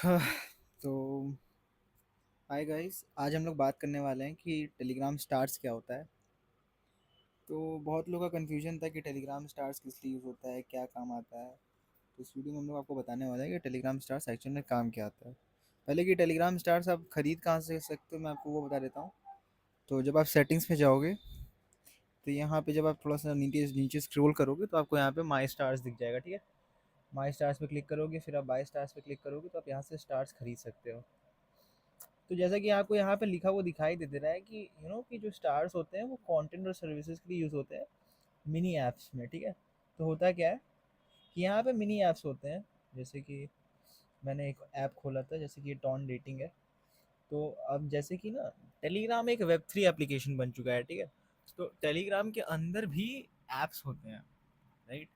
तो hi guys, आज हम लोग बात करने वाले हैं कि टेलीग्राम स्टार्स क्या होता है। तो बहुत लोगों का कन्फ्यूजन था कि टेलीग्राम स्टार्स किस लिए यूज़ होता है, क्या काम आता है। तो इस वीडियो में हम लोग आपको बताने वाले हैं कि टेलीग्राम स्टार्स एक्चुअल में काम क्या आता है। पहले कि टेलीग्राम स्टार्स आप खरीद कहाँ से सकते हो, मैं आपको वो बता देता हूँ। तो जब आप सेटिंग्स में जाओगे, तो यहाँ पे जब आप थोड़ा सा नीचे नीचे स्क्रॉल करोगे तो आपको यहाँ पे माई स्टार्स दिख जाएगा। ठीक है, माई स्टार्स पे क्लिक करोगे, फिर आप बाई स्टार्स पे क्लिक करोगे तो आप यहाँ से स्टार्स खरीद सकते हो। तो जैसा कि आपको यहाँ पे लिखा हुआ दिखाई दे रहा है कि कि जो स्टार्स होते हैं वो कंटेंट और सर्विसेज के लिए यूज़ होते हैं मिनी ऐप्स में। ठीक है, तो होता क्या है कि यहाँ पे मिनी ऐप्स होते हैं। जैसे कि मैंने एक ऐप खोला था, जैसे कि ये टॉन डेटिंग है। तो अब जैसे कि ना, टेलीग्राम एक वेब 3 एप्लीकेशन बन चुका है। ठीक है, तो टेलीग्राम के अंदर भी ऐप्स होते हैं, राइट।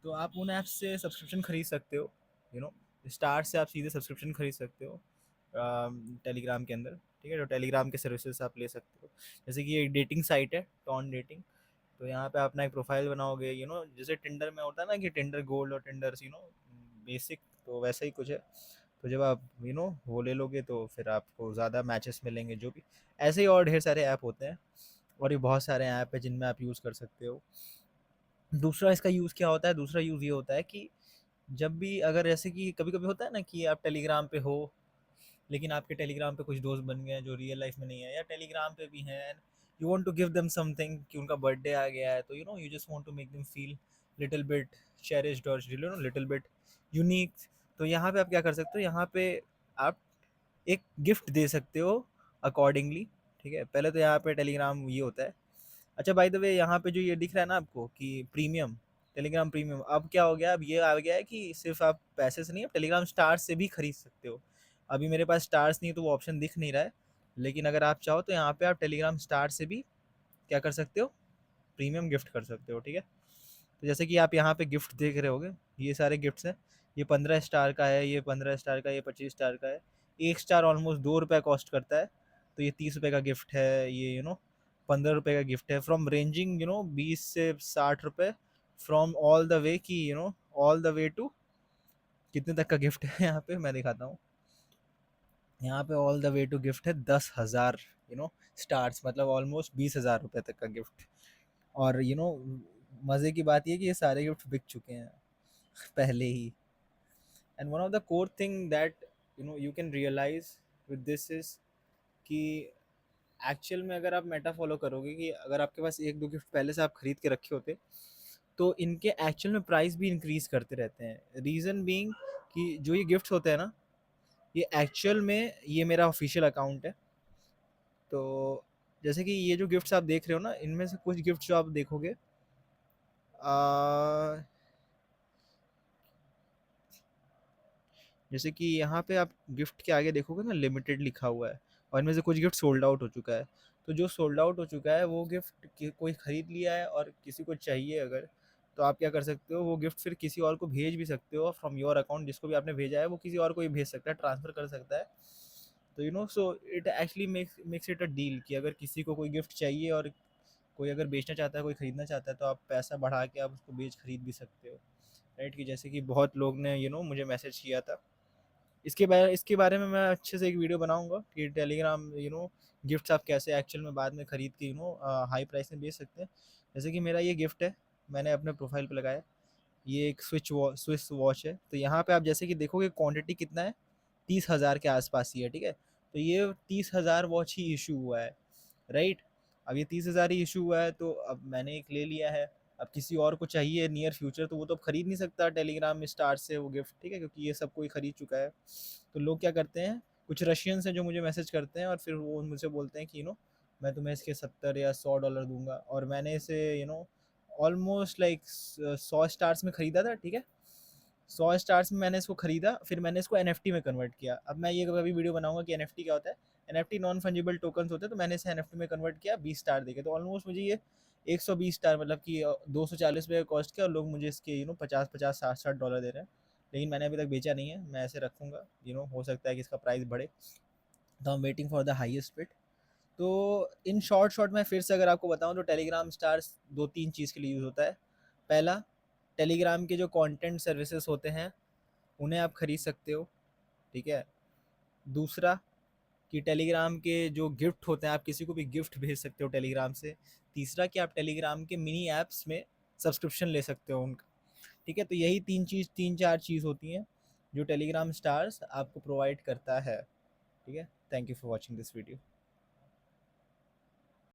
तो आप उन ऐप्स से सब्सक्रिप्शन खरीद सकते हो। यू नो स्टार से आप सीधे सब्सक्रिप्शन खरीद सकते हो टेलीग्राम के अंदर। ठीक है, तो टेलीग्राम के सर्विसेज आप ले सकते हो। जैसे कि एक डेटिंग साइट है टॉन डेटिंग। तो यहाँ पे अपना एक प्रोफाइल बनाओगे, जैसे टिंडर में होता है ना कि टिंडर गोल्ड और टिंडर बेसिक, तो वैसा ही कुछ है। तो जब आप वो ले लोगे तो फिर आपको ज़्यादा मैचेस मिलेंगे, जो भी ऐसे ही और ढेर सारे ऐप होते हैं। और ये बहुत सारे ऐप है जिनमें आप यूज़ कर सकते हो। दूसरा इसका यूज़ क्या होता है, दूसरा यूज़ ये होता है कि जब भी अगर जैसे कि कभी-कभी होता है ना कि आप टेलीग्राम पे हो, लेकिन आपके टेलीग्राम पे कुछ दोस्त बन गए हैं जो रियल लाइफ में नहीं है, या टेलीग्राम पे भी हैं, you want to give them something कि उनका बर्थडे आ गया है, तो you just want to make them feel little bit cherished और लिटिल बिट यूनिक। तो यहाँ पे आप क्या कर सकते हो, यहाँ पे आप एक गिफ्ट दे सकते हो अकॉर्डिंगली। ठीक है, पहले तो यहाँ पे टेलीग्राम ये होता है। अच्छा, बाय द वे, यहाँ पे जो ये दिख रहा है ना आपको कि प्रीमियम, टेलीग्राम प्रीमियम, अब क्या हो गया, अब ये आ गया है कि सिर्फ आप पैसे से नहीं, अब टेलीग्राम स्टार्स से भी खरीद सकते हो। अभी मेरे पास स्टार्स नहीं है तो वो ऑप्शन दिख नहीं रहा है, लेकिन अगर आप चाहो तो यहाँ पे आप टेलीग्राम स्टार से भी क्या कर सकते हो, प्रीमियम गिफ्ट कर सकते हो। ठीक है, तो जैसे कि आप यहाँ पे गिफ्ट देख रहे होगे, ये सारे गिफ्ट्स हैं। ये 15 स्टार का है, ये 15 स्टार का, ये 25 स्टार का है। एक स्टार ऑलमोस्ट 2 रुपये कॉस्ट करता है। तो ये 30 रुपये का गिफ्ट है, ये 15 रुपये का गिफ्ट है, फ्रॉम रेंजिंग 20 से 60 रुपये, फ्रॉम ऑल द वे की ऑल द वे टू कितने तक का गिफ्ट है यहाँ पे मैं दिखाता हूँ। यहाँ पे all the way to gift है 10,000 स्टार्स, मतलब ऑलमोस्ट 20,000 रुपये तक का गिफ्ट। और मज़े की बात ये कि ये सारे गिफ्ट बिक चुके हैं पहले ही। And one of the core thing that you can realise with this is कि एक्चुअल में अगर आप मेटा फॉलो करोगे, कि अगर आपके पास एक दो गिफ्ट पहले से आप खरीद के रखे होते, तो इनके एक्चुअल में प्राइस भी इंक्रीज करते रहते हैं। रीज़न बीइंग कि जो ये गिफ्ट्स होते हैं ना, ये एक्चुअल में ये मेरा ऑफिशियल अकाउंट है। तो जैसे कि ये जो गिफ्ट्स आप देख रहे हो ना, इनमें से कुछ गिफ्ट्स जो आप देखोगे, आ, जैसे कि यहाँ पे आप गिफ्ट के आगे देखोगे ना, लिमिटेड लिखा हुआ है, और इनमें से कुछ गिफ्ट सोल्ड आउट हो चुका है। तो जो सोल्ड आउट हो चुका है वो गिफ्ट कोई खरीद लिया है और किसी को चाहिए अगर, तो आप क्या कर सकते हो, वो गिफ्ट फिर किसी और को भेज भी सकते हो फ्रॉम योर अकाउंट। जिसको भी आपने भेजा है वो किसी और को भी भेज सकता है, ट्रांसफ़र कर सकता है। तो so it actually makes it a deal कि अगर किसी को कोई गिफ्ट चाहिए और कोई अगर बेचना चाहता है, कोई खरीदना चाहता है, तो आप पैसा बढ़ा के आप उसको बेच खरीद भी सकते हो, राइट। कि जैसे कि बहुत लोग ने मुझे मैसेज किया था। इसके बारे में मैं अच्छे से एक वीडियो बनाऊंगा कि टेलीग्राम गिफ्ट्स आप कैसे एक्चुअल में बाद में खरीद के हाई प्राइस में बेच सकते हैं। जैसे कि मेरा ये गिफ्ट है, मैंने अपने प्रोफाइल पे लगाया। ये एक स्विस वॉच है। तो यहाँ पे आप जैसे कि देखोगे क्वांटिटी कितना है, 30,000 के आसपास ही है। ठीक है, तो ये 30,000 वॉच ही इशू हुआ है, राइट। अब ये 30,000 ही इशू हुआ है, तो अब मैंने एक ले लिया है। अब किसी और को चाहिए नियर फ्यूचर, तो वो तो अब खरीद नहीं सकता टेलीग्राम स्टार से वो गिफ्ट। ठीक है, क्योंकि ये सब कोई खरीद चुका है। तो लोग क्या करते हैं, कुछ रशियंस हैं जो मुझे मैसेज करते हैं और फिर वो मुझसे बोलते हैं कि मैं तुम्हें इसके 70 या 100 डॉलर दूंगा। और मैंने इसे ऑलमोस्ट लाइक 100 स्टार्स में खरीदा था। ठीक है, 100 स्टार्स में मैंने इसको खरीदा, फिर मैंने इसको एन में कन्वर्ट किया। अब मैं ये कभी वीडियो बनाऊंगा कि एन क्या होता है। एन नॉन फंजिबल टोकन होते हैं, तो मैंने इसे एन में कन्वर्ट किया 20 स्टार देके। तो ऑलमोस्ट मुझे ये 120 स्टार, मतलब कि 240 रुपये कॉस्ट किया, और लोग मुझे इसके 50-50 60-60 डॉलर दे रहे हैं। लेकिन मैंने अभी तक बेचा नहीं है, मैं ऐसे रखूँगा। हो सकता है कि इसका प्राइस बढ़े। तो I am waiting for the highest bit. तो इन शॉर्ट शॉर्ट मैं फिर से अगर आपको बताऊं, तो टेलीग्राम स्टार्स दो तीन चीज़ के लिए यूज़ होता है। पहला, टेलीग्राम के जो कंटेंट सर्विसेज होते हैं उन्हें आप खरीद सकते हो। ठीक है। दूसरा कि टेलीग्राम के जो गिफ्ट होते हैं, आप किसी को भी गिफ्ट भेज सकते हो टेलीग्राम से। तीसरा कि आप टेलीग्राम के मिनी ऐप्स में सब्सक्रिप्शन ले सकते हो उनका। ठीक है, तो यही तीन चार चीज़ होती हैं जो टेलीग्राम स्टार्स आपको प्रोवाइड करता है। ठीक है, thank you for watching this video.